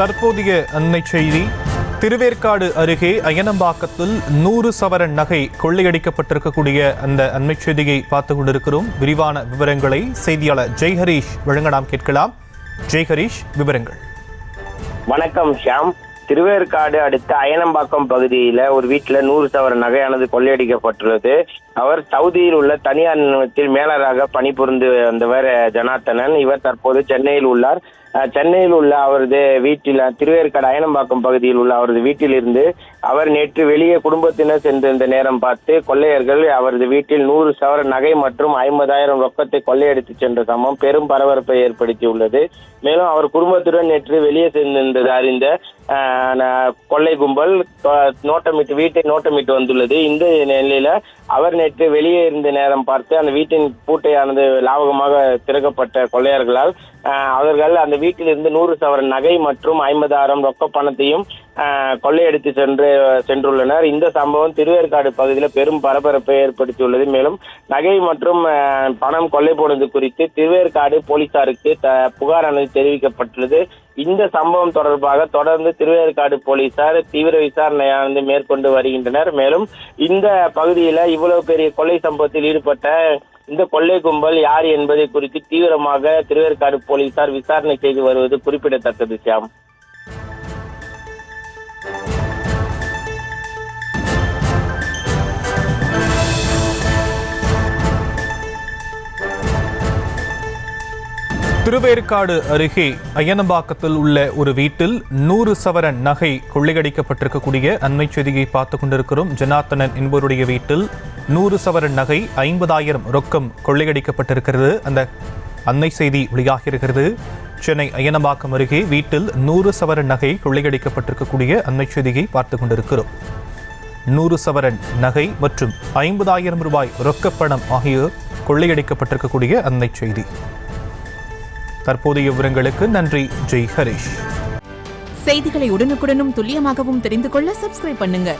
தற்போதைய அண்மை செய்தி. திருவேற்காடு அருகே அயனம்பாக்கத்தில் 100 சவரன் நகை கொள்ளையடிக்கப்பட்டிருக்கக்கூடிய அந்த அண்மை செய்தியை பார்த்துக் கொண்டிருக்கிறோம். விரிவான விவரங்களை செய்தியாளர் ஜெய்ஹரீஷ் வழங்க நாம் கேட்கலாம். ஜெய்ஹரீஷ், விவரங்கள். வணக்கம் ஷியாம். திருவேற்காடு அடுத்த அயனம்பாக்கம் பகுதியில ஒரு வீட்டுல 100 சவரன் நகையானது கொள்ளையடிக்கப்பட்டுள்ளது. அவர் சவுதியில் உள்ள தனியார் நிறுவனத்தில் மேலராக பணிபுரிந்து வந்தவர் ஜனார்த்தனன். இவர் தற்போது சென்னையில் உள்ளார். சென்னையில் உள்ள அவரது வீட்டில், திருவேற்காடு அயனம்பாக்கம் பகுதியில் உள்ள அவரது வீட்டிலிருந்து அவர் நேற்று வெளியே குடும்பத்தினர் சென்றிருந்த நேரம் பார்த்து கொள்ளையர்கள் அவரது வீட்டில் 100 சவரன் நகை மற்றும் 50,000 ரொக்கத்தை கொள்ளையடித்து சென்ற சம்பவம் பெரும் பரபரப்பை ஏற்படுத்தியுள்ளது. மேலும் அவர் குடும்பத்துடன் நேற்று வெளியே சென்றிருந்தது அறிந்த கொள்ளை கும்பல் வீட்டை நோட்டமிட்டு வந்துள்ளது. இந்த நிலையில அவர் நேற்று வெளியே இருந்த நேரம் பார்த்து அந்த வீட்டின் பூட்டையானது லாவகமாக திறக்கப்பட்ட கொள்ளையர்களால் அவர்கள் அந்த வீட்டிலிருந்து 100 சவரன் நகை மற்றும் 50,000 ரொக்க பணத்தையும் கொள்ளையடித்து சென்றுள்ளனர். இந்த சம்பவம் திருவேற்காடு பகுதியில் பெரும் பரபரப்பை ஏற்படுத்தியுள்ளது. மேலும் நகை மற்றும் பணம் கொள்ளை போனது குறித்து திருவேற்காடு போலீசாருக்கு புகாரானது தெரிவிக்கப்பட்டுள்ளது. இந்த சம்பவம் தொடர்பாக தொடர்ந்து திருவேற்காடு போலீசார் தீவிர விசாரணையானது மேற்கொண்டு வருகின்றனர். மேலும் இந்த பகுதியில இவ்வளவு பெரிய கொள்ளை சம்பவத்தில் ஈடுபட்ட இந்த கொள்ளை கும்பல் யார் என்பதை குறித்து தீவிரமாக திருவேற்காடு போலீசார் விசாரணை செய்து வருவது குறிப்பிடத்தக்கது. ஷியாம், திருவேற்காடு அருகே அயனம்பாக்கத்தில் உள்ள ஒரு வீட்டில் 100 சவரன் நகை கொள்ளையடிக்கப்பட்டிருக்கக்கூடிய அண்மை செய்தியை பார்த்துக் கொண்டிருக்கிறோம். ஜனார்த்தனன் என்பவருடைய வீட்டில் 100 சவரன் நகை 50,000 ரொக்கம் கொள்ளையடிக்கப்பட்டிருக்கிறது. அந்த அண்மை செய்தி வெளியாகியிருக்கிறது. சென்னை அயனம்பாக்கம் அருகே வீட்டில் 100 சவரன் நகை கொள்ளையடிக்கப்பட்டிருக்கக்கூடிய அண்மை செய்தியை பார்த்துக் கொண்டிருக்கிறோம். 100 சவரன் நகை மற்றும் 50,000 ரூபாய் ரொக்கப்பணம் ஆகியோர் கொள்ளையடிக்கப்பட்டிருக்கக்கூடிய அண்மை செய்தி. தற்போதைய விவரங்களுக்கு நன்றி ஜெய் ஹரீஷ். செய்திகளை உடனுக்குடனும் துல்லியமாகவும் தெரிந்து கொள்ள சப்ஸ்கிரைப் பண்ணுங்க.